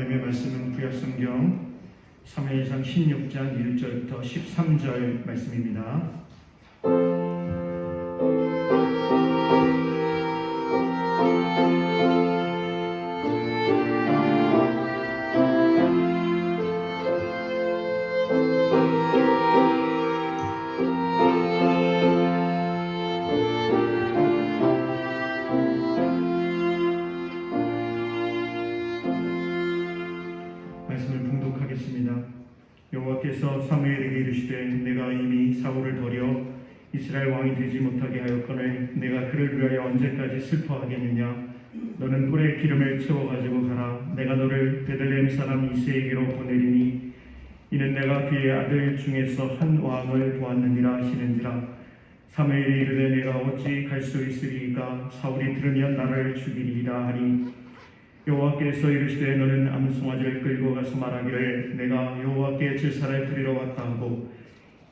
하나님의 말씀은 구약성경 사무엘상 16장 1절부터 13절 말씀입니다. 말씀을 봉독하겠습니다. 여호와께서 사무엘에게 이르시되 내가 이미 사울을 버려 이스라엘 왕이 되지 못하게 하였거늘 내가 그를 위하여 언제까지 슬퍼하겠느냐. 너는 꿀에 기름을 채워가지고 가라. 내가 너를 베들레헴 사람 이새에게로 보내리니 이는 내가 그의 아들 중에서 한 왕을 보았느니라 하시는지라. 사무엘이 이르되 내가 어찌 갈 수 있으리이까. 사울이 들으면 나를 죽이리이다 하니 여호와께서 이르시되 너는 암송아지를 끌고 가서 말하기를 내가 여호와께 제사를 드리러 왔다 하고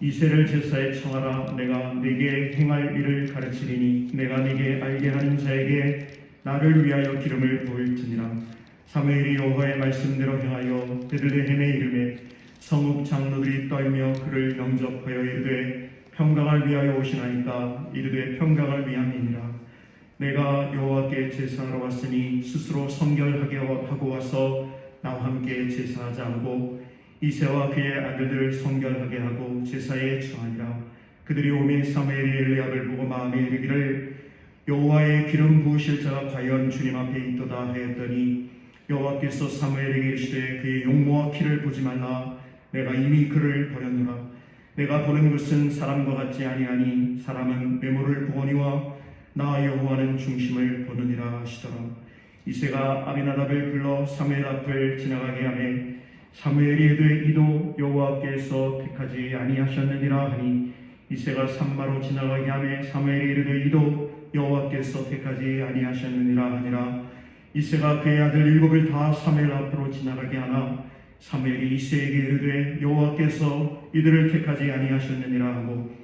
이새를 제사에 청하라. 내가 네게 행할 일을 가르치리니 내가 네게 알게 하는 자에게 나를 위하여 기름을 부을지니라. 사무엘이 여호와의 말씀대로 행하여 베들레헴에 이르매 성읍 장로들이 떨며 그를 영접하여 이르되 평강을 위하여 오시나이까. 이르되 평강을 위함이니라. 내가 여호와께 제사하러 왔으니 스스로 성결하게 하고 와서 나와 함께 제사하자 하고 이새와 그의 아들들을 성결하게 하고 제사에 청하니라. 그들이 오매 사무엘이 엘리압을 보고 마음에 이르기를 여호와의 기름 부으실 자가 과연 주님 앞에 있도다 하였더니 여호와께서 사무엘에게 이르시되 그의 용모와 키를 보지 말라. 내가 이미 그를 버렸노라. 내가 보는 것은 사람과 같지 아니하니 사람은 메모를 보거니와 나 여호와는 중심을 보느니라 하시더라. 이새가 아비나답을 불러 사무엘 앞을 지나가게 하매 사무엘이 이르되 이도 여호와께서 택하지 아니하셨느니라 하니 이새가 산마로 지나가게 하매 사무엘이 이르되 이도 여호와께서 택하지 아니하셨느니라 하니라. 이새가 그의 아들 일곱을 다 사무엘 앞으로 지나가게 하나 사무엘이 이새에게 이르되 여호와께서 이들을 택하지 아니하셨느니라 하고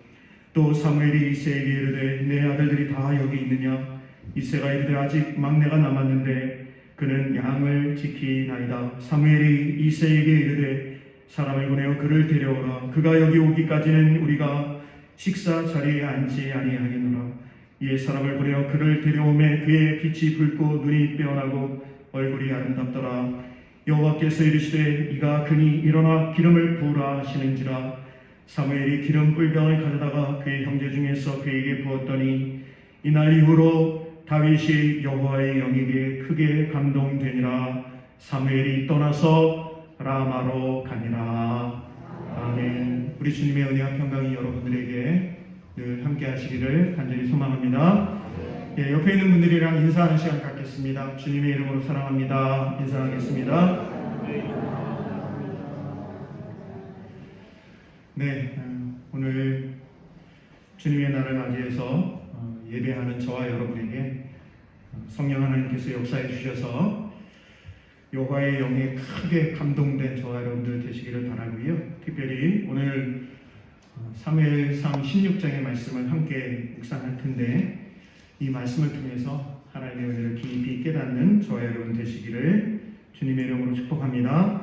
또 사무엘이 이새에게 이르되 내 아들들이 다 여기 있느냐. 이새가 이르되 아직 막내가 남았는데 그는 양을 지키나이다. 사무엘이 이새에게 이르되 사람을 보내어 그를 데려오라. 그가 여기 오기까지는 우리가 식사 자리에 앉지 아니하겠노라. 이에 사람을 보내어 그를 데려오매 그의 빛이 붉고 눈이 빼어나고 얼굴이 아름답더라. 여호와께서 이르시되 이가 그니 일어나 기름을 부으라 하시는지라. 사무엘이 기름 뿔병을 가져다가 그의 형제 중에서 그에게 부었더니 이날 이후로 다윗이 여호와의 영에게 크게 감동되니라. 사무엘이 떠나서 라마로 가니라. 아멘. 우리 주님의 은혜와 평강이 여러분들에게 늘 함께 하시기를 간절히 소망합니다. 옆에 있는 분들이랑 인사하는 시간 갖겠습니다. 주님의 이름으로 사랑합니다. 인사하겠습니다. 네, 오늘 주님의 날을 맞이해서 예배하는 저와 여러분에게 성령 하나님께서 역사해 주셔서 여호와의 영에 크게 감동된 저와 여러분들 되시기를 바라고요. 특별히 오늘 사무엘상 16장의 말씀을 함께 묵상할 텐데 이 말씀을 통해서 하나님의 은혜를 깊이 깨닫는 저와 여러분 되시기를 주님의 이름으로 축복합니다.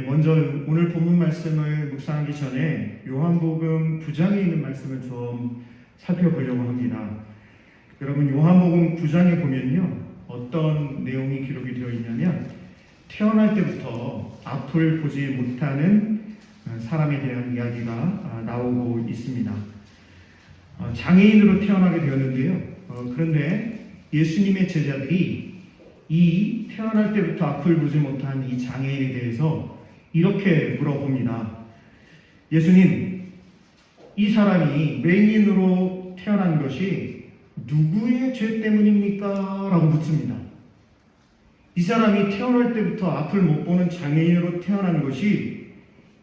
먼저 오늘 본문 말씀을 묵상하기 전에 요한복음 9장에 있는 말씀을 좀 살펴보려고 합니다. 여러분 요한복음 9장에 보면요 어떤 내용이 기록이 되어 있냐면 태어날 때부터 앞을 보지 못하는 사람에 대한 이야기가 나오고 있습니다. 장애인으로 태어나게 되었는데요. 그런데 예수님의 제자들이 이 태어날 때부터 앞을 보지 못한 이 장애인에 대해서 이렇게 물어봅니다. 예수님, 이 사람이 맹인으로 태어난 것이 누구의 죄 때문입니까? 라고 묻습니다. 이 사람이 태어날 때부터 앞을 못 보는 장애인으로 태어난 것이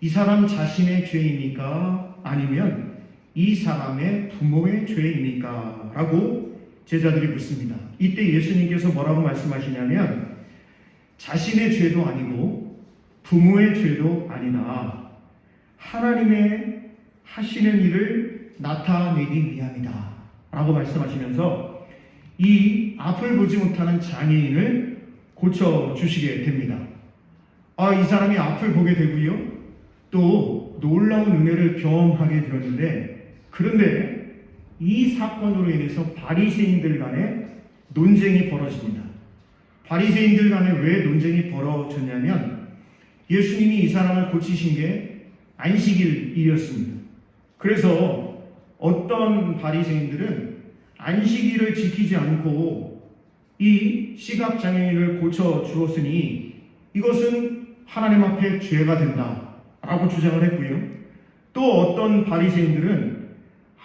이 사람 자신의 죄입니까? 아니면 이 사람의 부모의 죄입니까? 라고 제자들이 묻습니다. 이때 예수님께서 뭐라고 말씀하시냐면 자신의 죄도 아니고 부모의 죄도 아니다. 하나님의 하시는 일을 나타내기 위함이다. 라고 말씀하시면서 이 앞을 보지 못하는 장애인을 고쳐주시게 됩니다. 이 사람이 앞을 보게 되고요. 또 놀라운 은혜를 경험하게 되었는데, 그런데 이 사건으로 인해서 바리새인들 간에 논쟁이 벌어집니다. 바리새인들 간에 왜 논쟁이 벌어졌냐면 예수님이 이 사람을 고치신 게 안식일이었습니다. 그래서 어떤 바리새인들은 안식일을 지키지 않고 이 시각장애인을 고쳐 주었으니 이것은 하나님 앞에 죄가 된다라고 주장을 했고요. 또 어떤 바리새인들은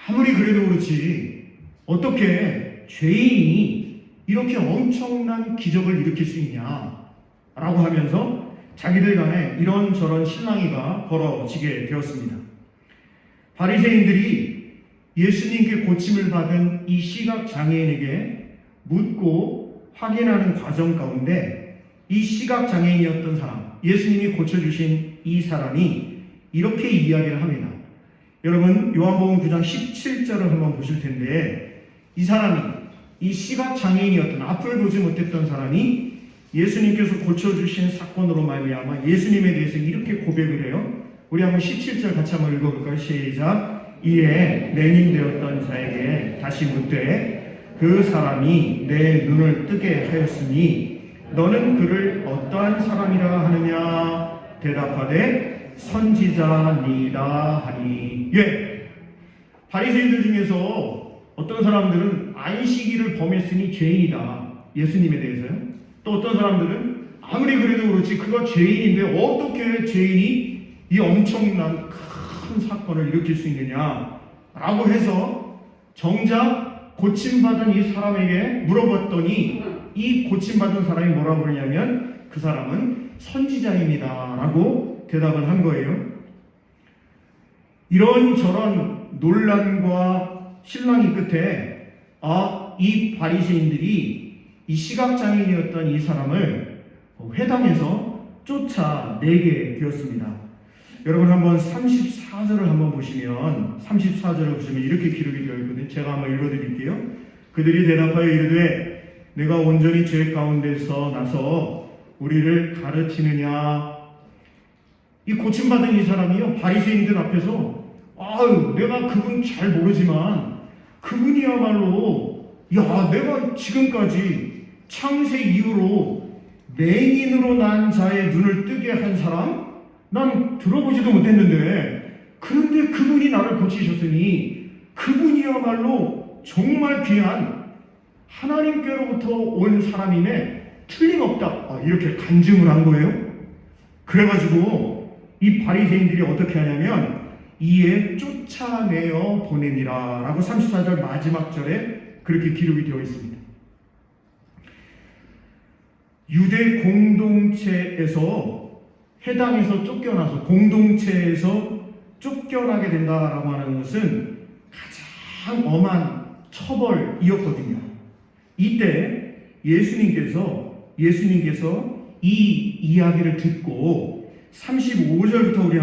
아무리 그래도 그렇지 어떻게 죄인이 이렇게 엄청난 기적을 일으킬 수 있냐라고 하면서 자기들 간에 이런저런 실랑이가 벌어지게 되었습니다. 바리새인들이 예수님께 고침을 받은 이 시각장애인에게 묻고 확인하는 과정 가운데 이 시각장애인이었던 사람, 예수님이 고쳐주신 이 사람이 이렇게 이야기를 합니다. 여러분 요한복음 9장 17절을 한번 보실 텐데, 이 사람이 이 시각장애인이었던, 앞을 보지 못했던 사람이 예수님께서 고쳐주신 사건으로 말미암아 예수님에 대해서 이렇게 고백을 해요. 우리 한번 17절 같이 한번 읽어볼까요? 시작. 이에 맹인되었던 자에게 다시 묻되 그 사람이 내 눈을 뜨게 하였으니 너는 그를 어떠한 사람이라 하느냐? 대답하되 선지자니이다 하니. 바리새인들 중에서 어떤 사람들은 안식일을 범했으니 죄인이다, 예수님에 대해서요. 또 어떤 사람들은 아무리 그래도 그렇지 그가 죄인인데 어떻게 죄인이 이 엄청난 큰 사건을 일으킬 수 있느냐라고 해서 정작 고침받은 이 사람에게 물어봤더니 이 고침받은 사람이 뭐라고 그러냐면 그 사람은 선지자입니다 라고 대답을 한 거예요. 이런저런 논란과 신랑이 끝에 이 바리새인들이 이 시각장애인이었던 이 사람을 회당에서 쫓아내게 되었습니다. 여러분 한번 34절을 한번 보시면, 34절을 보시면 이렇게 기록이 되어 있거든요. 제가 한번 읽어드릴게요. 그들이 대답하여 이르되 내가 온전히 죄 가운데서 나서 우리를 가르치느냐. 이 고침받은 이 사람이요, 바리새인들 앞에서 내가 그분 잘 모르지만 그분이야말로 내가 지금까지 창세 이후로 맹인으로 난 자의 눈을 뜨게 한 사람 난 들어보지도 못했는데, 그런데 그분이 나를 고치셨으니 그분이야말로 정말 귀한 하나님께로부터 온 사람임에 틀림없다, 이렇게 간증을 한 거예요. 그래가지고 이 바리새인들이 어떻게 하냐면 이에 쫓아내어 보내니라 라고 34절 마지막 절에 그렇게 기록이 되어 있습니다. 유대 공동체에서 해당에서 쫓겨나서 공동체에서 쫓겨나게 된다라고 하는 것은 가장 엄한 처벌이었거든요. 이때 예수님께서 이 이야기를 듣고 35절부터 우리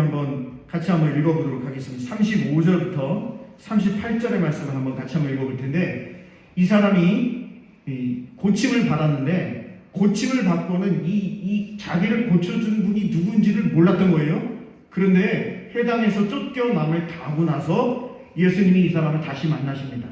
같이 한번 읽어보도록 하겠습니다. 35절부터 38절의 말씀을 같이 한번 읽어볼 텐데, 이 사람이 고침을 받았는데 고침을 받고는 이 자기를 고쳐준 분이 누군지를 몰랐던 거예요. 그런데 해당에서 쫓겨남을 당하고 나서 예수님이 이 사람을 다시 만나십니다.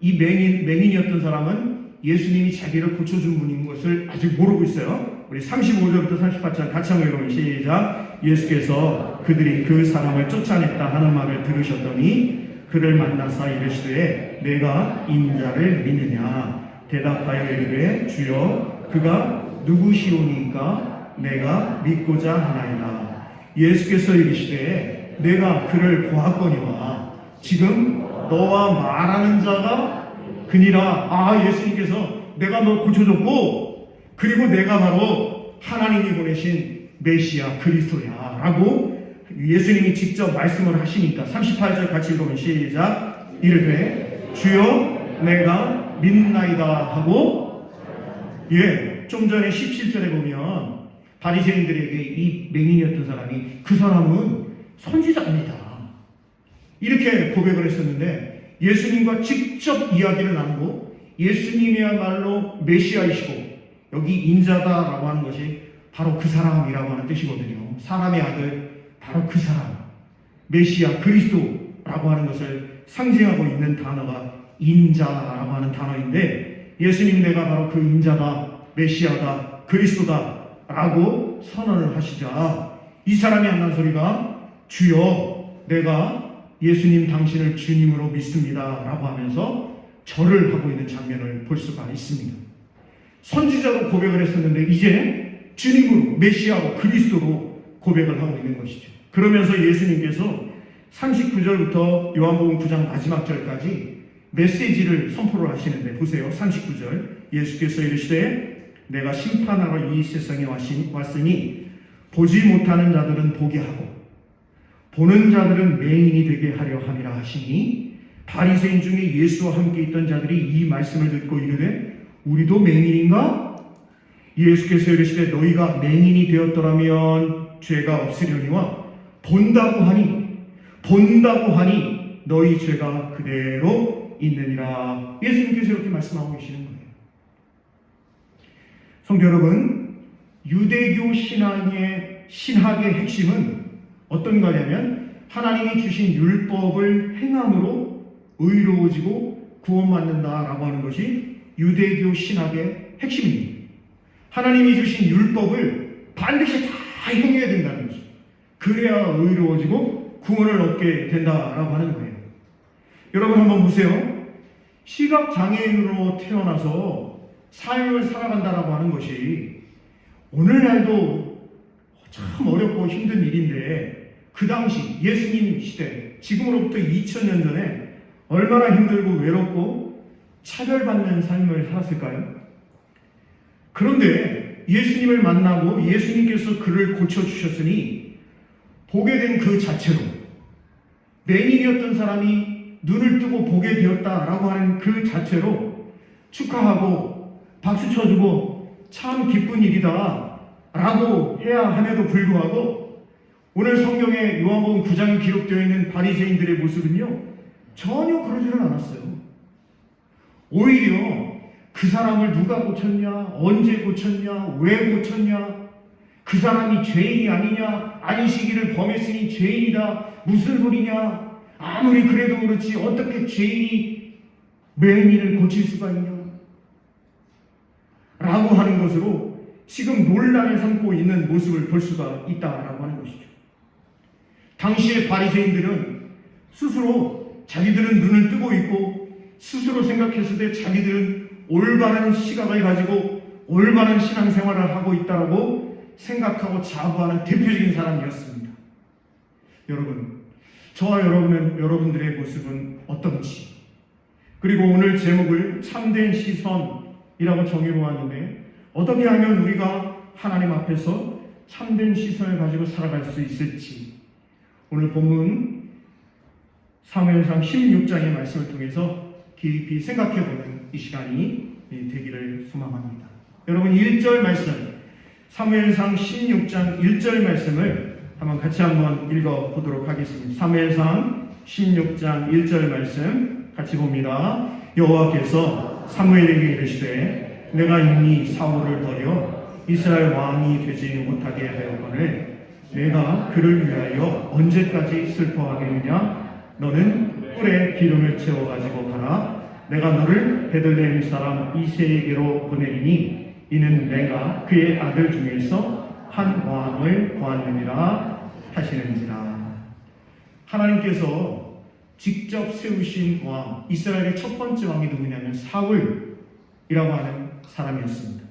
이 맹인이었던 사람은 예수님이 자기를 고쳐준 분인 것을 아직 모르고 있어요. 우리 35절부터 38절 같이 한번 읽어보면 시작. 예수께서 그들이 그 사람을 쫓아냈다 하는 말을 들으셨더니 그를 만나사 이르시되 내가 인자를 믿느냐. 대답하여 이르되 주여 그가 누구시오니까 내가 믿고자 하나이다. 예수께서 이르시되 내가 그를 보았거니와 지금 너와 말하는 자가 그니라. 예수님께서 내가 너 고쳐줬고 그리고 내가 바로 하나님이 보내신 메시아 그리스도야 라고 예수님이 직접 말씀을 하시니까 38절 같이 읽으면 시작. 이르되 주여 내가 믿나이다 하고, 좀 전에 17절에 보면 바리새인들에게 이 맹인이었던 사람이 그 사람은 선지자입니다 이렇게 고백을 했었는데, 예수님과 직접 이야기를 나누고 예수님이야말로 메시아이시고 여기 인자다라고 하는 것이 바로 그 사람이라고 하는 뜻이거든요. 사람의 아들, 바로 그 사람, 메시아 그리스도라고 하는 것을 상징하고 있는 단어가 인자라고 하는 단어인데, 예수님 내가 바로 그 인자다, 메시아다, 그리스도다 라고 선언을 하시자 이 사람이 한단 소리가, 주여 내가 예수님 당신을 주님으로 믿습니다 라고 하면서 절을 하고 있는 장면을 볼 수가 있습니다. 선지자로 고백을 했었는데 이제 주님으로, 메시아로, 그리스도로 고백을 하고 있는 것이죠. 그러면서 예수님께서 39절부터 요한복음 9장 마지막 절까지 메시지를 선포를 하시는데, 보세요. 39절 예수께서 이르시되 내가 심판하러 이 세상에 왔으니 보지 못하는 자들은 보게 하고 보는 자들은 맹인이 되게 하려 함이라 하시니, 바리새인 중에 예수와 함께 있던 자들이 이 말씀을 듣고 이르되 우리도 맹인인가? 예수께서 이르시되 너희가 맹인이 되었더라면 죄가 없으려니와 본다고 하니 너희 죄가 그대로 있느니라. 예수님께서 이렇게 말씀하고 계시는 거예요. 성도 여러분, 유대교 신학의 핵심은 어떤 거냐면 하나님이 주신 율법을 행함으로 의로워지고 구원받는다라고 하는 것이 유대교 신학의 핵심입니다. 하나님이 주신 율법을 반드시 다 행해야 된다는 것이죠. 그래야 의로워지고 구원을 얻게 된다라고 하는 거예요. 여러분 한번 보세요. 시각장애인으로 태어나서 삶을 살아간다라고 하는 것이 오늘날도 참 어렵고 힘든 일인데, 그 당시 예수님 시대, 지금으로부터 2000년 전에 얼마나 힘들고 외롭고 차별받는 삶을 살았을까요? 그런데 예수님을 만나고 예수님께서 그를 고쳐주셨으니 보게 된 그 자체로, 맹인이었던 사람이 눈을 뜨고 보게 되었다라고 하는 그 자체로 축하하고 박수 쳐주고 참 기쁜 일이다 라고 해야 함에도 불구하고, 오늘 성경에 요한복음 9장에 기록되어 있는 바리새인들의 모습은요, 전혀 그러지는 않았어요. 오히려 그 사람을 누가 고쳤냐, 언제 고쳤냐, 왜 고쳤냐, 그 사람이 죄인이 아니냐, 안식일을 범했으니 죄인이다, 무슨 소리냐, 아무리 그래도 그렇지 어떻게 죄인이 맹인을 고칠 수가 있냐 라고 하는 것으로 지금 논란을 삼고 있는 모습을 볼 수가 있다라고 하는 것이죠. 당시의 바리새인들은 스스로 자기들은 눈을 뜨고 있고 스스로 생각했을 때 자기들은 올바른 시각을 가지고 올바른 신앙생활을 하고 있다고 생각하고 자부하는 대표적인 사람이었습니다. 여러분, 저와 여러분들의 모습은 어떤지, 그리고 오늘 제목을 참된 시선이라고 정해보았는데, 어떻게 하면 우리가 하나님 앞에서 참된 시선을 가지고 살아갈 수 있을지, 오늘 본문 사무엘상 16장의 말씀을 통해서 깊이 생각해보는 이 시간이 되기를 소망합니다. 여러분, 1절 말씀, 사무엘상 16장 1절 말씀을 같이 한번 읽어보도록 하겠습니다. 사무엘상 16장 1절 말씀 같이 봅니다. 여호와께서 사무엘에게 이르시되 내가 이미 사울을 버려 이스라엘 왕이 되지 못하게 하였거늘 내가 그를 위하여 언제까지 슬퍼하겠느냐? 너는 뿔에 기름을 채워가지고 가라. 내가 너를 베들레헴 사람 이새에게로 보내리니 이는 내가 그의 아들 중에서 한 왕을 보았느니라 하시는지라. 하나님께서 직접 세우신 왕, 이스라엘의 첫 번째 왕이 누구냐면 사울이라고 하는 사람이었습니다.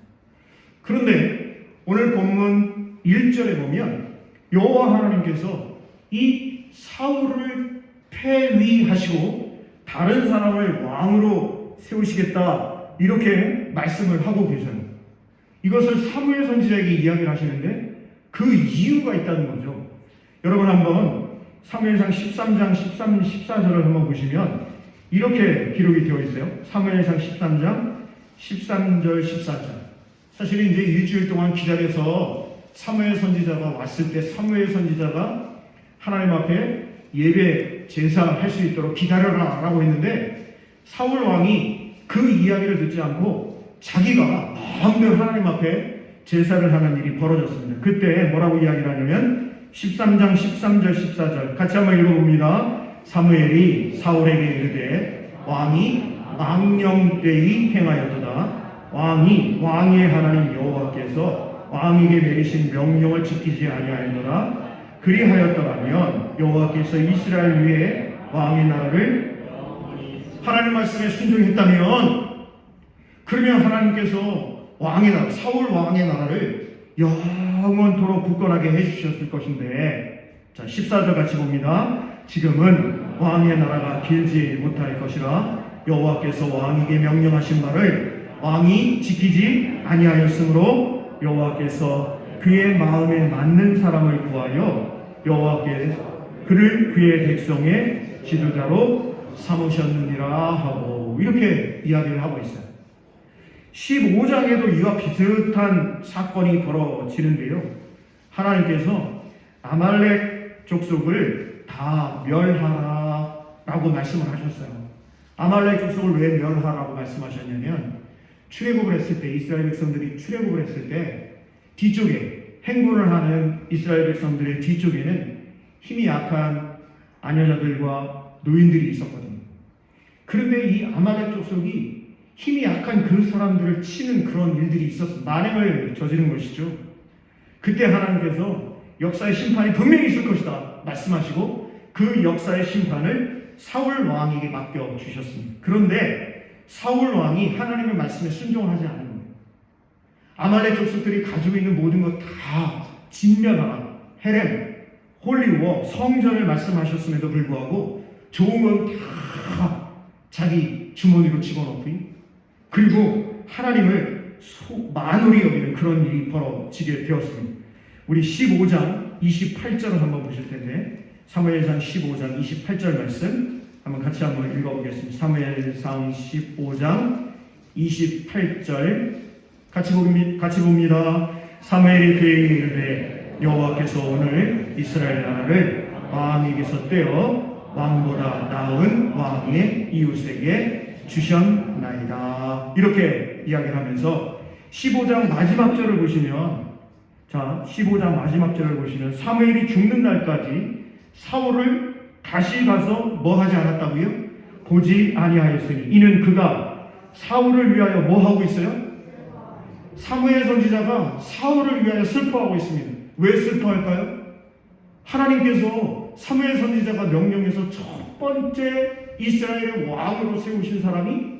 그런데 오늘 본문 1절에 보면 여호와 하나님께서 이 사울을 폐위하시고 다른 사람을 왕으로 세우시겠다 이렇게 말씀을 하고 계셔요. 이것을 사무엘 선지자에게 이야기를 하시는데 그 이유가 있다는 거죠. 여러분 한번 사무엘상 13장 13, 14절을 한번 보시면 이렇게 기록이 되어 있어요. 사무엘상 13장 13절 14절. 사실은 이제 일주일 동안 기다려서 사무엘 선지자가 왔을 때 사무엘 선지자가 하나님 앞에 예배 제사할 수 있도록 기다려라 라고 했는데, 사울 왕이 그 이야기를 듣지 않고 자기가 마음대로 하나님 앞에 제사를 하는 일이 벌어졌습니다. 그때 뭐라고 이야기를 하냐면 13장 13절 14절 같이 한번 읽어봅니다. 사무엘이 사울에게 이르되 왕이 망령되이 행하였도다. 왕의 하나님 여호와께서 왕에게 내리신 명령을 지키지 아니하였도다. 그리하였더라면 여호와께서 이스라엘 위에 왕의 나라를 하나님 말씀에 순종했다면 그러면 하나님께서 왕의 나라, 사울 왕의 나라를 영원토록 굳건하게 해주셨을 것인데, 자 14절 같이 봅니다. 지금은 왕의 나라가 길지 못할 것이라 여호와께서 왕에게 명령하신 바를 왕이 지키지 아니하였으므로 여호와께서 그의 마음에 맞는 사람을 구하여 여호와께서 그를 그의 백성의 지도자로 삼으셨느니라 하고 이렇게 이야기를 하고 있어요. 15장에도 이와 비슷한 사건이 벌어지는데요. 하나님께서 아말렉 족속을 다 멸하라 라고 말씀을 하셨어요. 아말렉 족속을 왜 멸하라고 말씀하셨냐면 출애굽을 했을 때 이스라엘 백성들이 출애굽을 했을 때 뒤쪽에 행군을 하는 이스라엘 백성들의 뒤쪽에는 힘이 약한 아녀자들과 노인들이 있었거든요. 그런데 이 아말렉 족속이 힘이 약한 그 사람들을 치는 그런 일들이 있었어요. 만행을 저지른 것이죠. 그때 하나님께서 역사의 심판이 분명히 있을 것이다 말씀하시고 그 역사의 심판을 사울 왕에게 맡겨주셨습니다. 그런데 사울 왕이 하나님의 말씀에 순종을 하지 않은 거예요. 아말렉 족속들이 가지고 있는 모든 것 다 진멸하라. 헤렘, 홀리워, 성전을 말씀하셨음에도 불구하고 좋은 건 다 자기 주머니로 집어넣고 그리고 하나님을 만홀히 여기는 그런 일이 벌어지게 되었습니다. 우리 15장 28절을 한번 보실 텐데 사무엘상 15장 28절 말씀 한번 같이 한번 읽어보겠습니다. 사무엘상 15장 28절 같이 봅니다. 사무엘이 그에게 이르되 여호와께서 오늘 이스라엘 나라를 왕에게서 떼어 왕보다 나은 왕의 이웃에게 주셨나이다. 이렇게 이야기를 하면서 15장 마지막 절을 보시면 자 15장 마지막 절을 보시면 사무엘이 죽는 날까지 사울을 다시 가서 뭐 하지 않았다고요? 보지 아니하였으니 이는 그가 사울을 위하여 뭐 하고 있어요? 사무엘 선지자가 사울을 위하여 슬퍼하고 있습니다. 왜 슬퍼할까요? 하나님께서 사무엘 선지자가 명령해서 첫 번째 이스라엘의 왕으로 세우신 사람이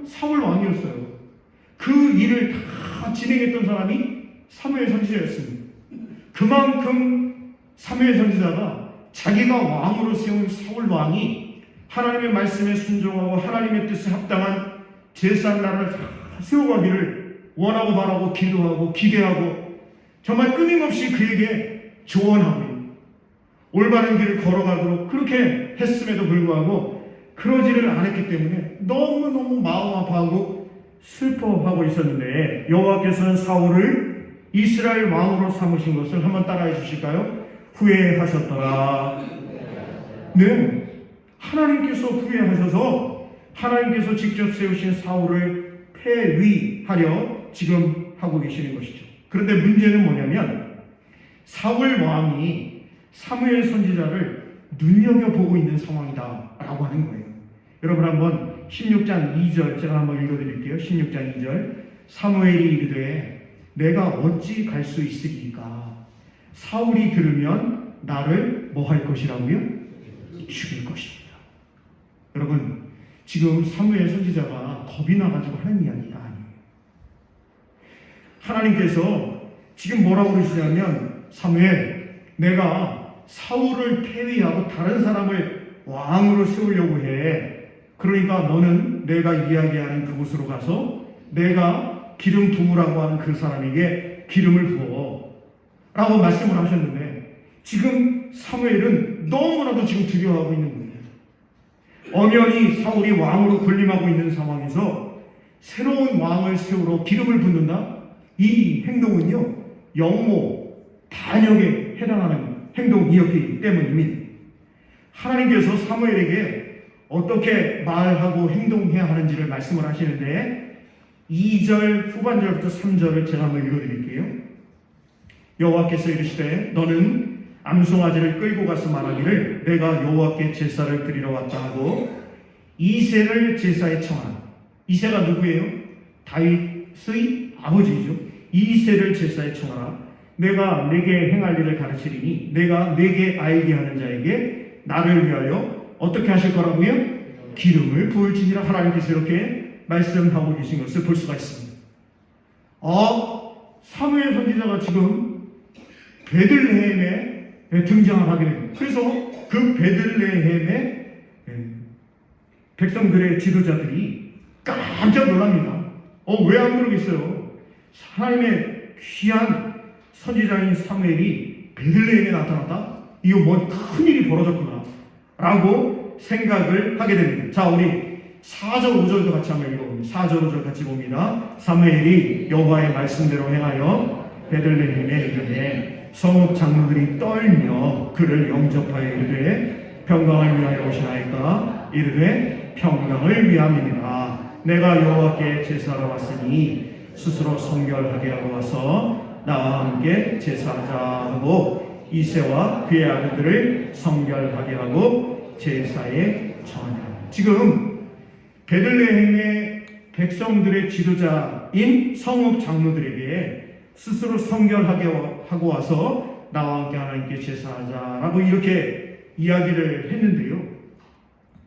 사울 왕이었어요. 그 일을 다 진행했던 사람이 사무엘 선지자였습니다. 그만큼 사무엘 선지자가 자기가 왕으로 세운 사울 왕이 하나님의 말씀에 순종하고 하나님의 뜻에 합당한 제사한 나라를 다 세워가기를 원하고 바라고 기도하고 기대하고 정말 끊임없이 그에게 조언하고 올바른 길을 걸어가도록 그렇게 했음에도 불구하고 그러지를 않았기 때문에 너무너무 마음 아파하고 슬퍼하고 있었는데 여호와께서는 사울을 이스라엘 왕으로 삼으신 것을 한번 따라해 주실까요? 후회하셨더라. 네, 하나님께서 후회하셔서 하나님께서 직접 세우신 사울을 폐위하려 지금 하고 계시는 것이죠. 그런데 문제는 뭐냐면 사울 왕이 사무엘 선지자를 눈여겨보고 있는 상황이다 라고 하는 거예요. 여러분 한번 16장 2절 제가 한번 읽어드릴게요. 16장 2절 사무엘이 이르되 내가 어찌 갈 수 있으리까? 사울이 들으면 나를 뭐 할 것이라고요? 죽일 것입니다. 여러분 지금 사무엘 선지자가 겁이 나가지고 하는 이야기가 아니에요. 하나님께서 지금 뭐라고 그러시냐면 사무엘 내가 사울을 폐위하고 다른 사람을 왕으로 세우려고 해. 그러니까 너는 내가 이야기하는 그곳으로 가서 내가 기름 부으라고 하는 그 사람에게 기름을 부어 라고 말씀을 하셨는데 지금 사무엘은 너무나도 지금 두려워하고 있는 거예요. 엄연히 사울이 왕으로 군림하고 있는 상황에서 새로운 왕을 세우러 기름을 붓는다? 이 행동은요 영모, 반역에 해당하는 행동이었기 때문입니다. 하나님께서 사무엘에게 어떻게 말하고 행동해야 하는지를 말씀을 하시는데 2절 후반절부터 3절을 제가 한번 읽어드릴게요. 여호와께서 이르시되 너는 암송아지를 끌고 가서 말하기를 내가 여호와께 제사를 드리러 왔다 하고 이새를 제사에 청하라. 이새가 누구예요? 다윗의 아버지이죠. 이새를 제사에 청하라. 내가 내게 행할 일을 가르치리니 내가 내게 알게 하는 자에게 나를 위하여 어떻게 하실 거라고요? 기름을 부을지니라. 하나님께서 이렇게 말씀하고 계신 것을 볼 수가 있습니다. 사무엘 선지자가 지금 베들레헴에 등장을 하게 됩니다. 그래서 그 베들레헴의 백성들의 지도자들이 깜짝 놀랍니다. 왜 안 그러겠어요? 하나님의 귀한 선지자인 사무엘이 베들레헴에 나타났다? 이거 뭔 큰일이 벌어졌구나 라고 생각을 하게 됩니다. 자, 우리 4절 5절도 같이 한번 읽어봅니다. 4절 5절 같이 봅니다. 사무엘이 여호와의 말씀대로 행하여 베들레헴에 이르되 성읍 장로들이 떨며 그를 영접하여 이르되 평강을 위하여 오시나이까? 이르되 평강을 위함이니라. 내가 여호와께 제사하러 왔으니 스스로 성결하게 하고 와서 나와 함께 제사하자 하고 이새와 그의 아들들을 성결하게 하고 제사에 청하라. 지금 베들레헴의 백성들의 지도자인 성읍 장로들에게 스스로 성결하게 하고 와서 나와 함께 하나님께 제사하자라고 이렇게 이야기를 했는데요.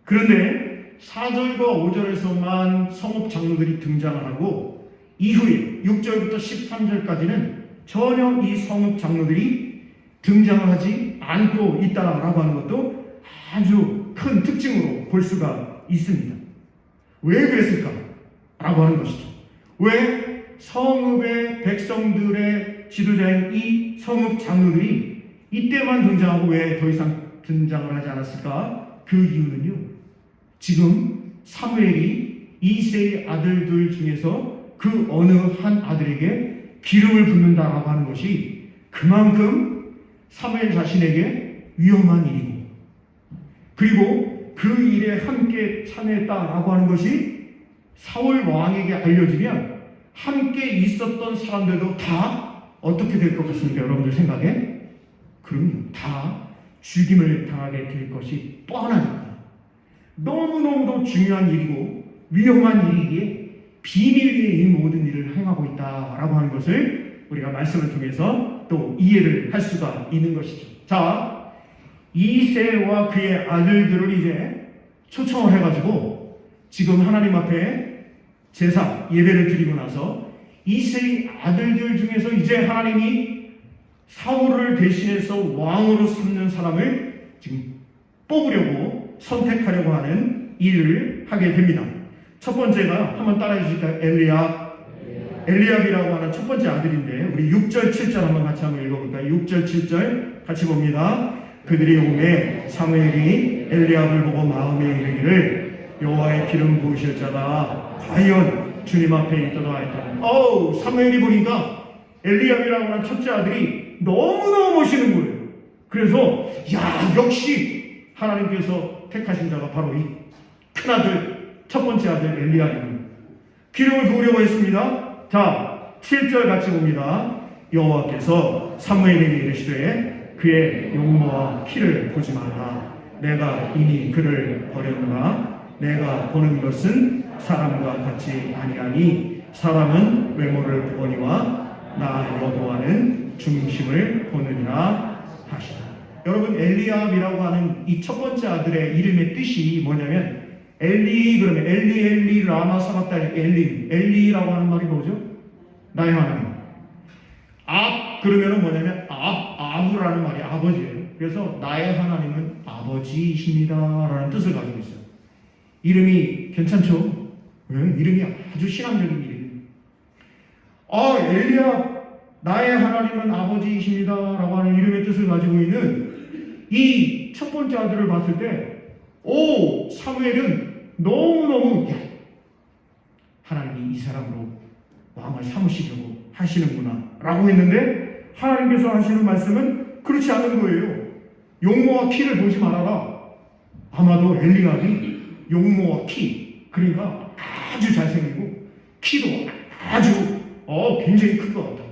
그런데 4절과 5절에서만 성읍 장로들이 등장을 하고 이후에 6절부터 13절까지는 전혀 이 성읍 장로들이 등장을 하지 않고 있다라고 하는 것도 아주 큰 특징으로 볼 수가 있습니다. 왜 그랬을까? 라고 하는 것이죠. 왜 성읍의 백성들의 지도자인 이 성읍 장로들이 이때만 등장하고 왜 더 이상 등장을 하지 않았을까? 그 이유는요, 지금 사무엘이 이새의 아들들 중에서 그 어느 한 아들에게 기름을 붓는다라고 하는 것이 그만큼 사무엘 자신에게 위험한 일이고, 그리고 그 일에 함께 참여했다라고 하는 것이 사울 왕에게 알려지면 함께 있었던 사람들도 다 어떻게 될 것 같습니까? 여러분들 생각에? 그럼요, 다 죽임을 당하게 될 것이 뻔하니까. 너무너무도 중요한 일이고 위험한 일이기에 비밀리에 이 모든 일을 행하고 있다라고 하는 것을 우리가 말씀을 통해서 또 이해를 할 수가 있는 것이죠. 자, 이새와 그의 아들들을 이제 초청을 해가지고 지금 하나님 앞에 제사 예배를 드리고 나서 이새의 아들들 중에서 이제 하나님이 사울을 대신해서 왕으로 삼는 사람을 지금 뽑으려고 선택하려고 하는 일을 하게 됩니다. 첫 번째가 한번 따라해 주실까요? 엘리압이라고 하는 첫 번째 아들인데 우리 6절 7절 한번 같이 한번 읽어볼까요? 6절 7절 같이 봅니다. 그들이 오매 사무엘이 엘리압을 보고 마음에 이르기를 여호와의 기름 부으실 자가 과연 주님 앞에 있도다 했다. 사무엘이 보니까 엘리압이라고 하는 첫째 아들이 너무너무 멋있는 거예요. 그래서 역시 하나님께서 택하신 자가 바로 이 큰아들 첫 번째 아들 엘리압입니다. 기름을 부으려고 했습니다. 자, 7절 같이 봅니다. 여호와께서 사무엘에게 이르시되 그의 용모와 키를 보지 말라. 내가 이미 그를 버렸노라. 내가 보는 것은 사람과 같이 아니하니 사람은 외모를 보거니와 나 여호와는 중심을 보느니라 하시라. 여러분, 엘리압이라고 하는 이 첫 번째 아들의 이름의 뜻이 뭐냐면 엘리 그러면 엘리 라마 사박다니 엘리라고 하는 말이 뭐죠? 나의 하나님. 그러면은 뭐냐면 아브라는 말이 아버지예요. 그래서 나의 하나님은 아버지이십니다라는 뜻을 가지고 있어요. 이름이 괜찮죠? 왜? 이름이 아주 신앙적인 이름이에요. 엘리압 나의 하나님은 아버지이십니다라고 하는 이름의 뜻을 가지고 있는 이 첫 번째 아들을 봤을 때 사무엘은 너무너무 하나님이 이 사람으로 왕을 삼으시려고 하시는구나 라고 했는데 하나님께서 하시는 말씀은 그렇지 않은 거예요. 용모와 키를 보지 말아라. 아마도 엘리압이 용모와 키, 그러니까 아주 잘생기고 키도 아주 굉장히 큰 것 같다.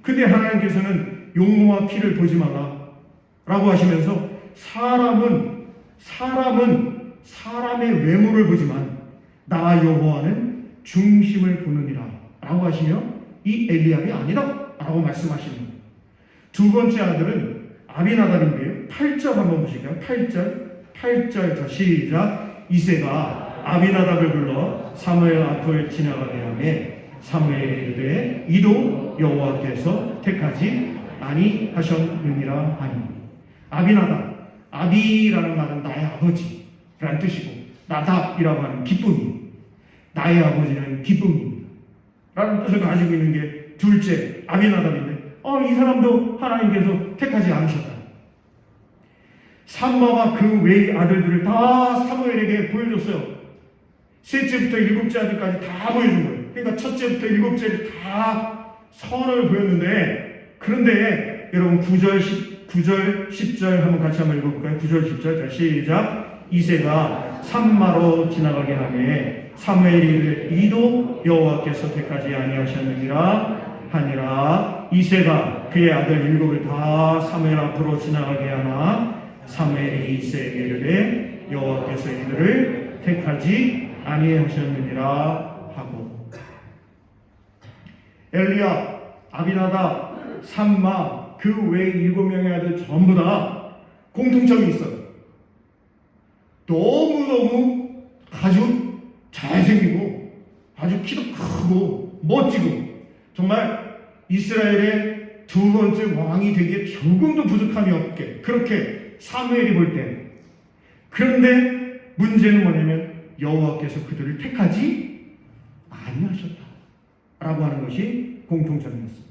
근데 하나님께서는 용모와 키를 보지 말라라고 하시면서 사람은 사람의 외모를 보지만 나 여호와는 중심을 보느니라 라고 하시며 이 엘리압이 아니다 라고 말씀하시는 거예요. 두 번째 아들은 아비나답인데요. 8절 한번 보실까요? 8절 자 시작. 이새가 아비나답을 불러 사무엘 앞을 지나가게 하매 사무엘이 이르되 이도 여호와께서 택하지 아니하셨느니라 하니. 아비나답, 아비라는 말은 나의 아버지라는 뜻이고 나답이라고 하는 기쁨이, 나의 아버지는 기쁨입니다 라는 뜻을 가지고 있는 게 둘째 아비나답인데 이 사람도 하나님께서 택하지 않으셨다. 삼마가 그 외의 아들들을 다 사무엘에게 보여줬어요. 셋째부터 일곱째 아들까지 다 보여준 거예요. 그러니까 첫째부터 일곱째를 다 선을 보였는데, 그런데 여러분 9절, 10절 한번 같이 한번 읽어볼까요? 9절, 10절. 자, 시작. 이새가 산마로 지나가게 하매 사무엘이 이르되 이도 여호와께서 택하지 아니하셨느니라 하니라. 이새가 그의 아들 일곱을 다 사무엘 앞으로 지나가게 하나 사무엘이 이새에게 이르되 여호와께서 이들을 택하지 아니하셨느니라 하고. 엘리압, 아비나답, 삼마 그 외 7명의 아들 전부 다 공통점이 있어요. 너무너무 아주 잘생기고 아주 키도 크고 멋지고 정말 이스라엘의 두 번째 왕이 되기에 조금도 부족함이 없게 그렇게 사무엘이 볼 때. 그런데 문제는 뭐냐면 여호와께서 그들을 택하지 아니하셨다 라고 하는 것이 공통점이었습니다.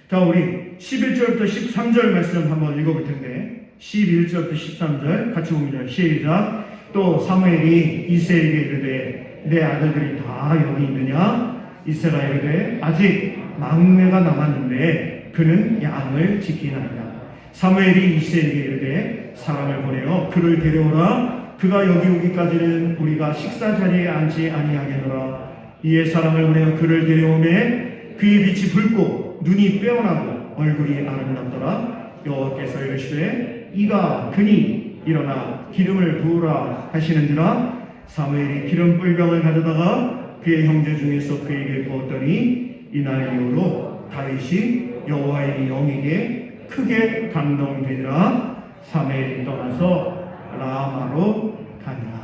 자, 우리 11절부터 13절 말씀 한번 읽어볼 텐데 11절부터 13절 같이 봅니다. 시작. 또 사무엘이 이새에게 이르되 내 아들들이 다 여기 있느냐? 이새가 이르되 아직 막내가 남았는데 그는 양을 지키나이다. 사무엘이 이새에게 이르되 사람을 보내어 그를 데려오라. 그가 여기 오기까지는 우리가 식사 자리에 앉지 아니하겠노라. 이에 사람을 보내어 그를 데려오매 그의 빛이 붉고 눈이 빼어나고 얼굴이 아름답더라. 여호와께서 이르시되 이가 그니 일어나 기름을 부으라 하시는지라. 사무엘이 기름 뿔병을 가져다가 그의 형제 중에서 그에게 부었더니 이날 이후로 다윗이 여호와의 영에게 크게 감동되니라. 사무엘이 떠나서 라마로 가니라.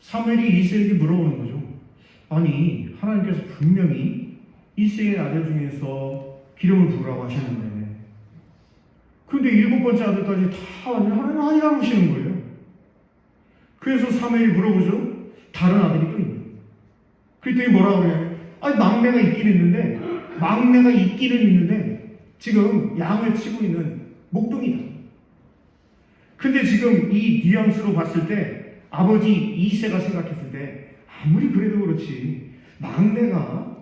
사무엘이 이새에게 물어보는 거죠. 아니, 하나님께서 분명히 이새의 아들 중에서 기름을 부으라고 하셨는데 그런데 7번째 아들까지 다 하나님 아니라고 하시는 거예요. 그래서 사무엘이 물어보죠. 다른 아들이 또 있냐? 그랬더니 뭐라고 그래요? 아니, 막내가 있기는 있는데 지금 양을 치고 있는 목동이다. 근데 지금 이 뉘앙스로 봤을 때 아버지 이새가 생각했을 때 아무리 그래도 그렇지 막내가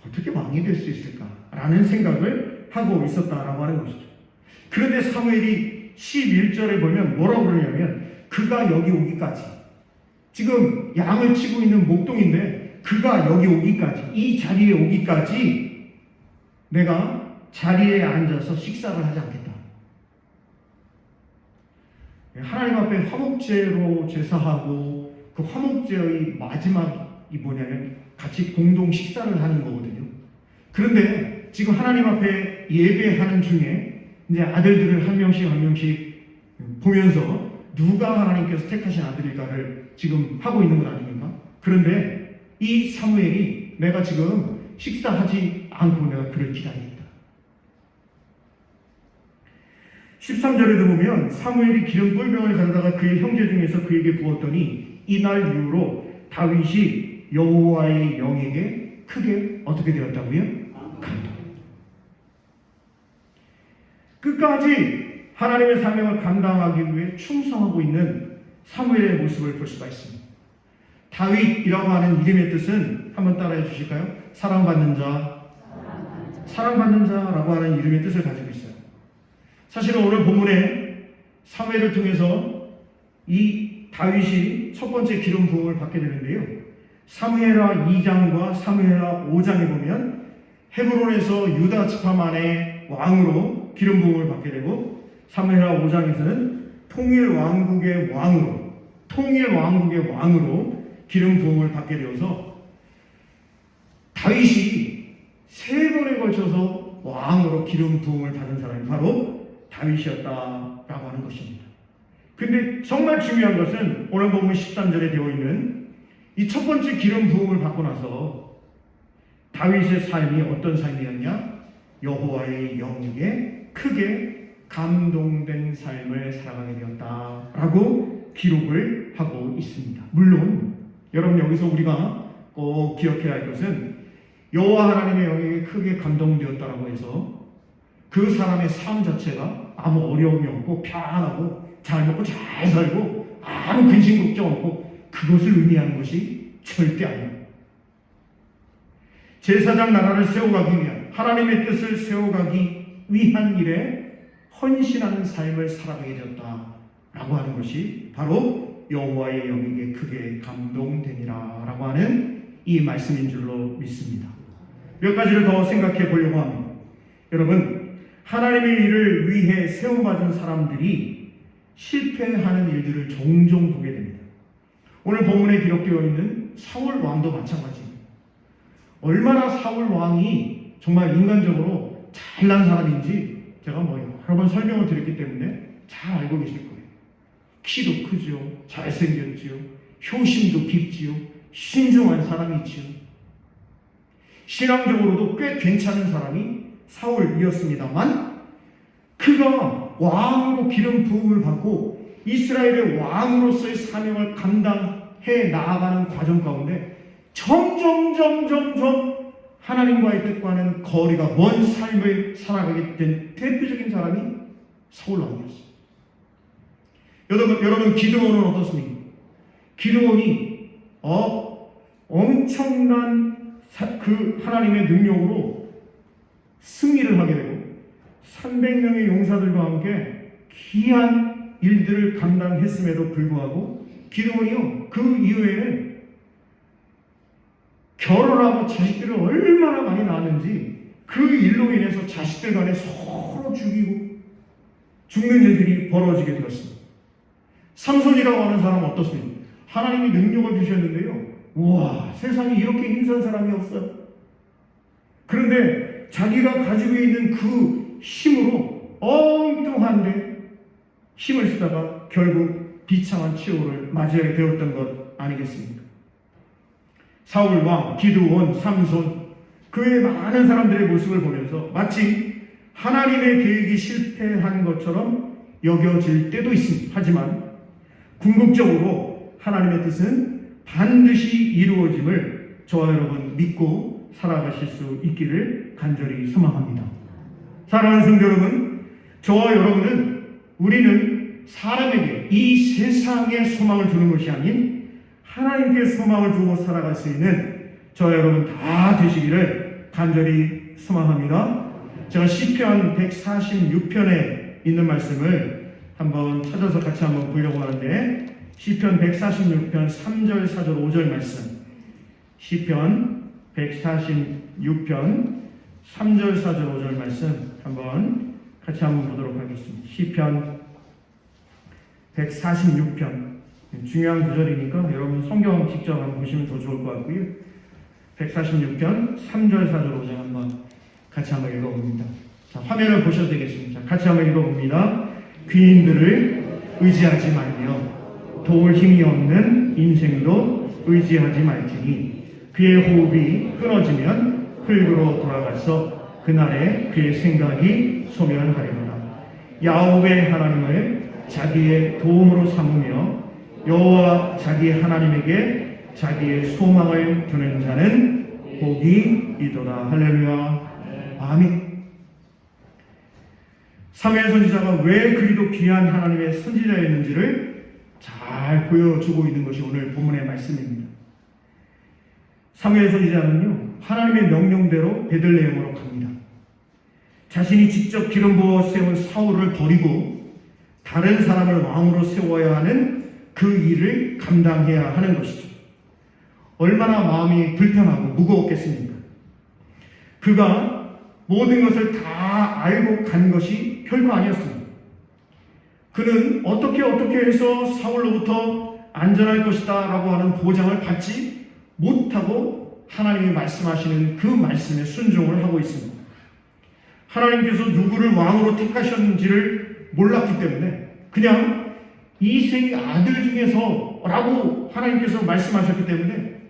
어떻게 왕이 될 수 있을까라는 생각을 하고 있었다라고 하는 것이죠. 그런데 사무엘이 11절에 보면 뭐라고 그러냐면 그가 여기 오기까지, 지금 양을 치고 있는 목동인데 그가 여기 오기까지, 이 자리에 오기까지 내가 자리에 앉아서 식사를 하지 않겠다. 하나님 앞에 화목제로 제사하고 그 화목제의 마지막이 뭐냐면 같이 공동 식사를 하는 거거든요. 그런데 지금 하나님 앞에 예배하는 중에 이제 아들들을 한 명씩 보면서 누가 하나님께서 택하신 아들일까를 지금 하고 있는 건 아닙니까? 그런데 이 사무엘이 내가 지금 식사하지 않고 내가 그를 기다리겠다. 13절에도 보면 사무엘이 기름 뿔병을 가져다가 그의 형제 중에서 그에게 부었더니 이날 이후로 다윗이 여호와의 영에게 크게 어떻게 되었다고요? 감동. 끝까지 하나님의 사명을 감당하기 위해 충성하고 있는 사무엘의 모습을 볼 수가 있습니다. 다윗이라고 하는 이름의 뜻은 한번 따라해 주실까요? 사랑받는 자라고 하는 이름의 뜻을 가지고 있어요. 사실은 오늘 본문에 사무엘을 통해서 이 다윗이 첫 번째 기름 부음을 받게 되는데요. 사무엘하 2장과 사무엘하 5장에 보면 헤브론에서 유다 지파만의 왕으로 기름 부음을 받게 되고, 사무엘하 5장에서는 통일 왕국의 왕으로 기름 부음을 받게 되어서 다윗이 세 번에 걸쳐서 왕으로 기름 부음을 받은 사람이 바로 다윗이었다라고 하는 것입니다. 근데 정말 중요한 것은 오늘 본문 13절에 되어 있는 이 첫 번째 기름 부음을 받고 나서 다윗의 삶이 어떤 삶이었냐? 여호와의 영에게 크게 감동된 삶을 살아가게 되었다라고 기록을 하고 있습니다. 물론 여러분, 여기서 우리가 꼭 기억해야 할 것은 여호와 하나님의 영에게 크게 감동되었다라고 해서 그 사람의 삶 자체가 아무 어려움이 없고 평안하고 잘 먹고 잘 살고 아무 근심 걱정 없고 그것을 의미하는 것이 절대 아니에요. 제사장 나라를 세워가기 위한, 하나님의 뜻을 세워가기 위한 일에 헌신하는 삶을 살아가게 되었다라고 하는 것이 바로 여호와의 영에게 크게 감동되니라 라고 하는 이 말씀인 줄로 믿습니다. 몇 가지를 더 생각해 보려고 합니다. 여러분, 하나님의 일을 위해 세움받은 사람들이 실패하는 일들을 종종 보게 됩니다. 오늘 본문에 기록되어 있는 사울 왕도 마찬가지입니다. 얼마나 사울 왕이 정말 인간적으로 잘난 사람인지 제가 여러 번 설명을 드렸기 때문에 잘 알고 계실 거예요. 키도 크지요, 잘생겼지요, 효심도 깊지요, 신중한 사람이지요. 신앙적으로도 꽤 괜찮은 사람이 사울이었습니다만, 그가 왕으로 기름 부음을 받고 이스라엘의 왕으로서의 사명을 감당해 나아가는 과정 가운데 점점 하나님과의 뜻과는 거리가 먼 삶을 살아가게 된 대표적인 사람이 사울 왕이었어요. 여러분, 기드온은 어떻습니까? 기드온이 엄청난 그 하나님의 능력으로 승리를 하게 되고 300명의 용사들과 함께 귀한 일들을 감당했음에도 불구하고 기드온이요, 그 이후에는 결혼하고 자식들을 얼마나 많이 낳았는지 그 일로 인해서 자식들 간에 서로 죽이고 죽는 일들이 벌어지게 되었습니다. 삼손이라고 하는 사람은 어떻습니까? 하나님이 능력을 주셨는데요, 우와, 세상에 이렇게 힘센 사람이 없어요. 그런데 자기가 가지고 있는 그 힘으로 엉뚱한데 힘을 쓰다가 결국 비참한 최후를 맞이하게 되었던 것 아니겠습니까? 사울 왕, 기드온, 삼손, 그 외 많은 사람들의 모습을 보면서 마치 하나님의 계획이 실패한 것처럼 여겨질 때도 있습니다. 하지만 궁극적으로 하나님의 뜻은 반드시 이루어짐을 저와 여러분 믿고 살아가실 수 있기를 간절히 소망합니다. 사랑하는 성도 여러분, 저와 여러분은, 우리는 사람에게 이 세상에 소망을 두는 것이 아닌 하나님께 소망을 두고 살아갈 수 있는 저와 여러분 다 되시기를 간절히 소망합니다. 제가 시편 146편에 있는 말씀을 한번 찾아서 같이 한번 보려고 하는데, 시편 146편 3절, 4절, 5절 말씀, 시편 146편 3절, 4절, 5절 말씀 한번 같이 한번 보도록 하겠습니다. 시편 146편, 중요한 구절이니까 여러분 성경 직접 한번 보시면 더 좋을 것 같고요. 146편 3절, 4절, 5절 한번 같이 한번 읽어봅니다. 자, 화면을 보셔도 되겠습니다. 같이 한번 읽어봅니다. 귀인들을 의지하지 말며 도울 힘이 없는 인생도 의지하지 말지니 그의 호흡이 끊어지면 흙으로 돌아가서 그날에 그의 생각이 소멸하리로다. 야곱의 하나님을 자기의 도움으로 삼으며 여호와 자기 하나님에게 자기의 소망을 두는 자는 복이 있도다. 할렐루야. 아멘. 사무엘 선지자가 왜 그리도 귀한 하나님의 선지자였는지를 잘 보여주고 있는 것이 오늘 본문의 말씀입니다. 사무엘 선지자는요, 하나님의 명령대로 베들레헴으로 갑니다. 자신이 직접 기름 부어 세운 사울을 버리고 다른 사람을 왕으로 세워야 하는 그 일을 감당해야 하는 것이죠. 얼마나 마음이 불편하고 무거웠겠습니까? 그가 모든 것을 다 알고 간 것이 결코 아니었습니다. 그는 어떻게 해서 사울로부터 안전할 것이다 라고 하는 보장을 받지 못하고 하나님이 말씀하시는 그 말씀에 순종을 하고 있습니다. 하나님께서 누구를 왕으로 택하셨는지를 몰랐기 때문에 그냥 이새의 아들 중에서 라고 하나님께서 말씀하셨기 때문에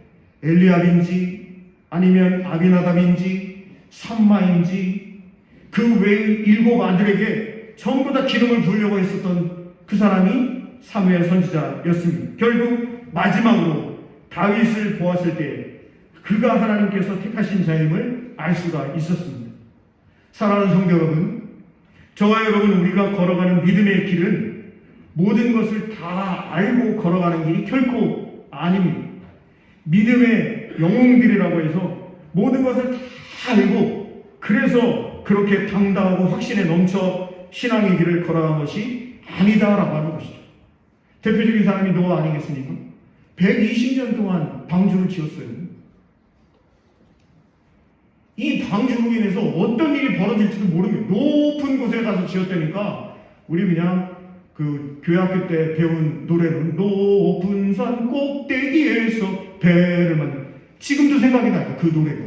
엘리압인지 아니면 아비나답인지 삼마인지 그 외의 7 아들에게 전부 다 기름을 부으려고 했었던 그 사람이 사무엘 선지자였습니다. 결국 마지막으로 다윗을 보았을 때 그가 하나님께서 택하신 자임을 알 수가 있었습니다. 사랑하는 성도 여러분, 저와 여러분 우리가 걸어가는 믿음의 길은 모든 것을 다 알고 걸어가는 길이 결코 아닙니다. 믿음의 영웅들이라고 해서 모든 것을 다 알고 그래서 그렇게 당당하고 확신에 넘쳐 신앙의 길을 걸어간 것이 아니다라고 하는 것이죠. 대표적인 사람이 노아 아니겠습니까? 120년 동안 방주를 지었어요. 이 방주로 인해서 어떤 일이 벌어질지도 모릅니다. 높은 곳에 가서 지었다니까 우리 그냥 그 교회학교 때 배운 노래는 높은 산 꼭대기에서 배를 만 지금도 생각이 나요. 그 노래가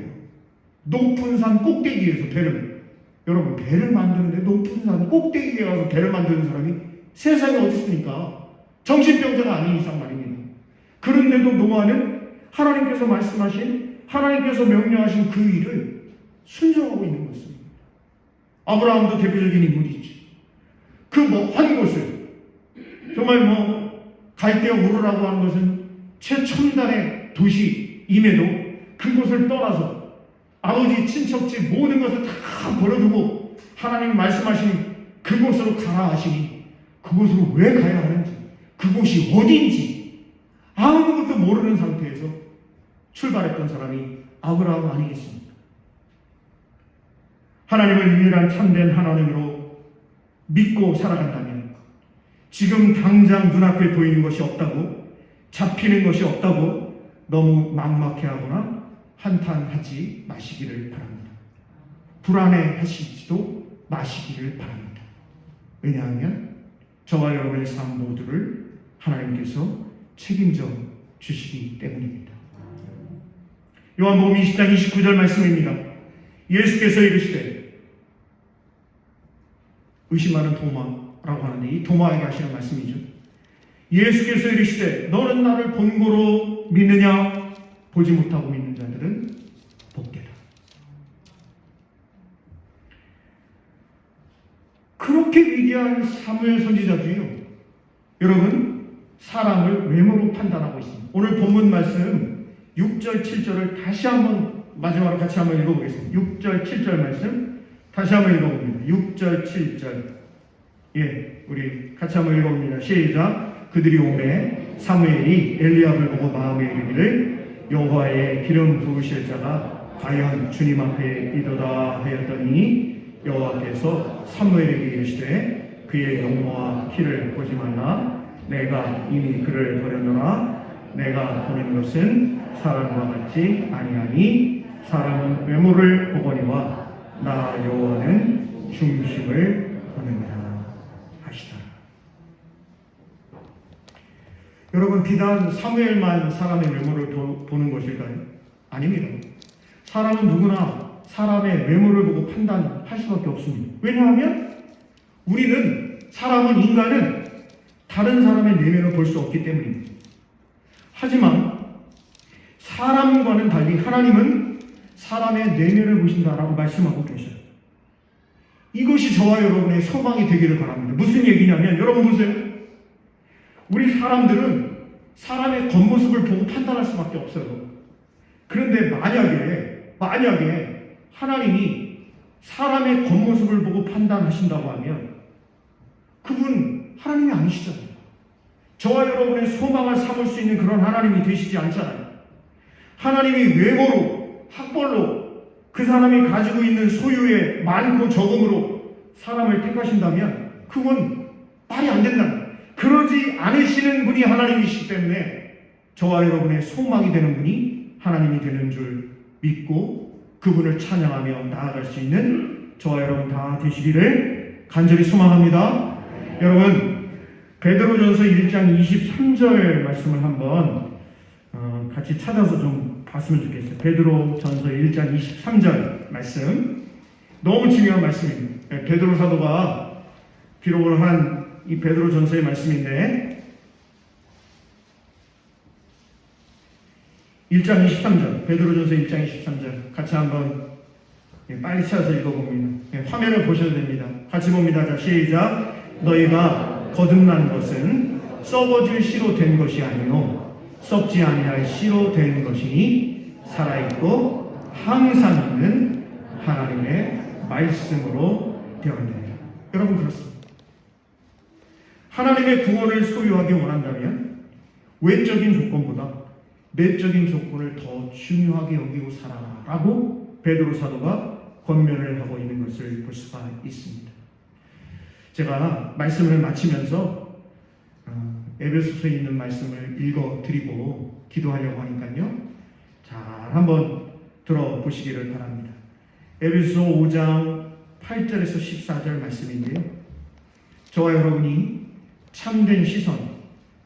높은 산 꼭대기에서 배를 여러분 배를 만드는데 높은 산 꼭대기에 가서 배를 만드는 사람이 세상에 어디 있습니까? 정신병자가 아닌 이상 말입니다. 그런데도 노아는 하나님께서 말씀하신 하나님께서 명령하신 그 일을 순종하고 있는 것입니다. 아브라함도 대표적인 인물이지. 그 먼 곳을 정말 갈대아 우르라고 하는 것은 최첨단의 도시임에도 그곳을 떠나서 아버지 친척집 모든 것을 다 버려두고 하나님이 말씀하신 그곳으로 가라 하시니 그곳으로 왜 가야 하는지 그곳이 어딘지 아무것도 모르는 상태에서 출발했던 사람이 아브라함 아니겠습니까? 하나님을 유일한 참된 하나님으로 믿고 살아간다면 지금 당장 눈앞에 보이는 것이 없다고 잡히는 것이 없다고 너무 막막해하거나 한탄하지 마시기를 바랍니다. 불안해하시지도 마시기를 바랍니다. 왜냐하면 저와 여러분의 삶 모두를 하나님께서 책임져 주시기 때문입니다. 요한복음 20장 29절 말씀입니다. 예수께서 이르시되 의심하는 도마라고 하는데 이 도마에게 하시는 말씀이죠. 예수께서 이르시되 너는 나를 본고로 믿느냐? 보지 못하고 믿는 자들은 복되다. 그렇게 위대한 사무엘 선지자도요, 여러분 사람을 외모로 판단하고 있습니다. 오늘 본문 말씀 6절 7절을 다시 한번 마지막으로 같이 한번 읽어보겠습니다. 6절 7절 말씀 다시 한번 읽어봅니다. 6절 7절 우리 같이 한번 읽어봅니다. 시작. 그들이 오매 사무엘이 엘리압을 보고 마음에 이르기를 여호와의 기름 부으실 자가 과연 주님 앞에 이르다 하였더니 여호와께서 사무엘에게 이르시되 그의 용모와 키를 보지 말라. 내가 이미 그를 버렸노라. 내가 보는 것은 사람과 같지 아니하니 사람은 외모를 보거니와 나 여호와는 중심을 보느니라 하시더라. 여러분 비단 사무엘만 사람의 외모를 보는 것일까요? 아닙니다. 사람은 누구나 사람의 외모를 보고 판단할 수밖에 없습니다. 왜냐하면 우리는 인간은 다른 사람의 내면을 볼 수 없기 때문입니다. 하지만 사람과는 달리 하나님은 사람의 내면을 보신다라고 말씀하고 계셔요. 이것이 저와 여러분의 소망이 되기를 바랍니다. 무슨 얘기냐면 여러분 보세요. 우리 사람들은 사람의 겉모습을 보고 판단할 수밖에 없어요. 그런데 만약에 하나님이 사람의 겉모습을 보고 판단하신다고 하면 그분 하나님이 아니시잖아요. 저와 여러분의 소망을 삼을 수 있는 그런 하나님이 되시지 않잖아요. 하나님이 외모로, 학벌로, 그 사람이 가지고 있는 소유의 많고 적음으로 사람을 택하신다면 그건 말이 안 된다. 그러지 않으시는 분이 하나님이시기 때문에 저와 여러분의 소망이 되는 분이 하나님이 되는 줄 믿고 그분을 찬양하며 나아갈 수 있는 저와 여러분 다 되시기를 간절히 소망합니다. 여러분, 베드로전서 1장 23절 말씀을 한번 같이 찾아서 좀 봤으면 좋겠어요. 베드로전서 1장 23절 말씀, 너무 중요한 말씀입니다. 베드로 사도가 기록을 한 이 베드로전서의 말씀인데 1장 23절, 베드로전서 1장 23절 같이 한번 빨리 찾아서 읽어봅니다. 화면을 보셔도 됩니다. 같이 봅니다. 자, 시작. 너희가 거듭난 것은 썩어질 씨로 된 것이 아니요 썩지 아니할 씨로 된 것이니 살아있고 항상 있는 하나님의 말씀으로 되었느니라. 여러분, 그렇습니다. 하나님의 구원을 소유하기 원한다면 외적인 조건보다 내적인 조건을 더 중요하게 여기고 살아라라고 베드로 사도가 권면을 하고 있는 것을 볼 수가 있습니다. 제가 말씀을 마치면서 에베소서에 있는 말씀을 읽어드리고 기도하려고 하니까요. 잘 한번 들어보시기를 바랍니다. 에베소서 5장 8절에서 14절 말씀인데요. 저와 여러분이 참된 시선,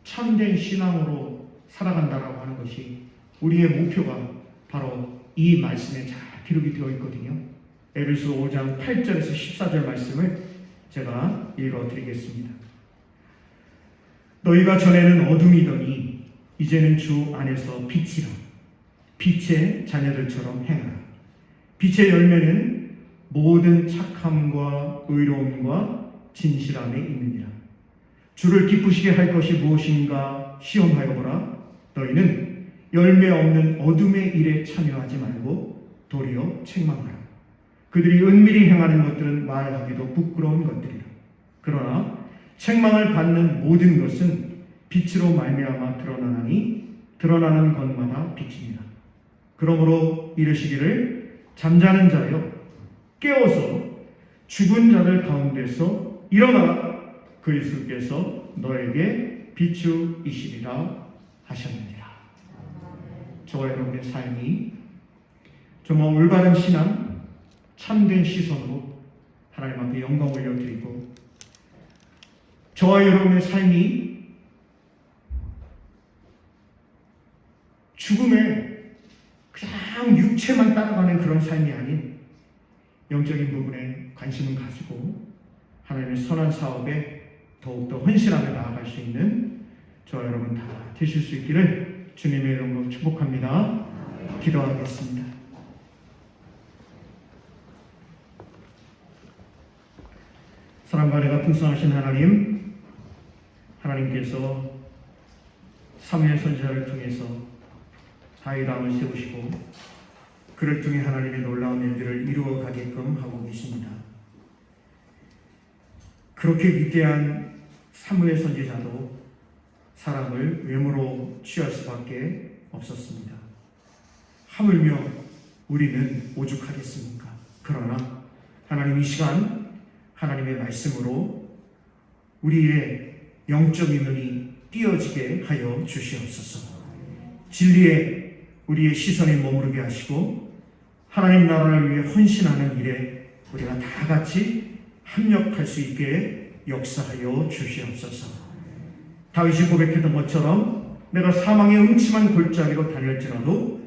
참된 신앙으로 살아간다라고 하는 것이 우리의 목표가 바로 이 말씀에 잘 기록이 되어 있거든요. 에베소 5장 8절에서 14절 말씀을 제가 읽어드리겠습니다. 너희가 전에는 어둠이더니 이제는 주 안에서 빛이라. 빛의 자녀들처럼 행하라. 빛의 열매는 모든 착함과 의로움과 진실함에 있느니라. 주를 기쁘시게 할 것이 무엇인가 시험하여 보라. 너희는 열매 없는 어둠의 일에 참여하지 말고 도리어 책망하라. 그들이 은밀히 행하는 것들은 말하기도 부끄러운 것들이라. 그러나 책망을 받는 모든 것은 빛으로 말미암아 드러나나니 드러나는 것마다 빛이니라. 그러므로 이르시기를 잠자는 자여 깨어서 죽은 자들 가운데서 일어나라. 그리스도께서 너에게 비추이시리라 하셨느니라. 저와 여러분의 삶이 정말 올바른 신앙, 참된 시선으로 하나님 앞에 영광 올려드리고 저와 여러분의 삶이 죽음에 그냥 육체만 따라가는 그런 삶이 아닌 영적인 부분에 관심을 가지고 하나님의 선한 사업에 더욱더 헌신하며 나아갈 수 있는 저와 여러분 다 되실 수 있기를 주님의 이름으로 축복합니다. 기도하겠습니다. 사랑과 은혜가 풍성하신 하나님, 하나님께서 사무엘 선지자를 통해서 다윗 왕을 세우시고 그를 통해 하나님의 놀라운 일들을 이루어 가게끔 하고 계십니다. 그렇게 위대한 사무엘 선지자도 사람을 외모로 취할 수밖에 없었습니다. 하물며 우리는 오죽하겠습니까? 그러나 하나님 이 시간 하나님의 말씀으로 우리의 영적인 눈이 띄어지게 하여 주시옵소서. 진리에 우리의 시선이 머무르게 하시고 하나님 나라를 위해 헌신하는 일에 우리가 다 같이 합력할 수 있게 역사하여 주시옵소서. 다윗이 고백했던 것처럼 내가 사망의 음침한 골짜기로 다닐지라도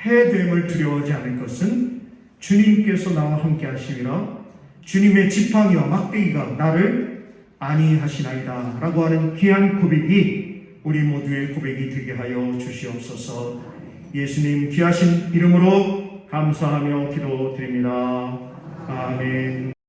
해됨을 두려워하지 않을 것은 주님께서 나와 함께 하시리라. 주님의 지팡이와 막대기가 나를 안위하시나이다 라고 하는 귀한 고백이 우리 모두의 고백이 되게 하여 주시옵소서. 예수님 귀하신 이름으로 감사하며 기도드립니다. 아멘.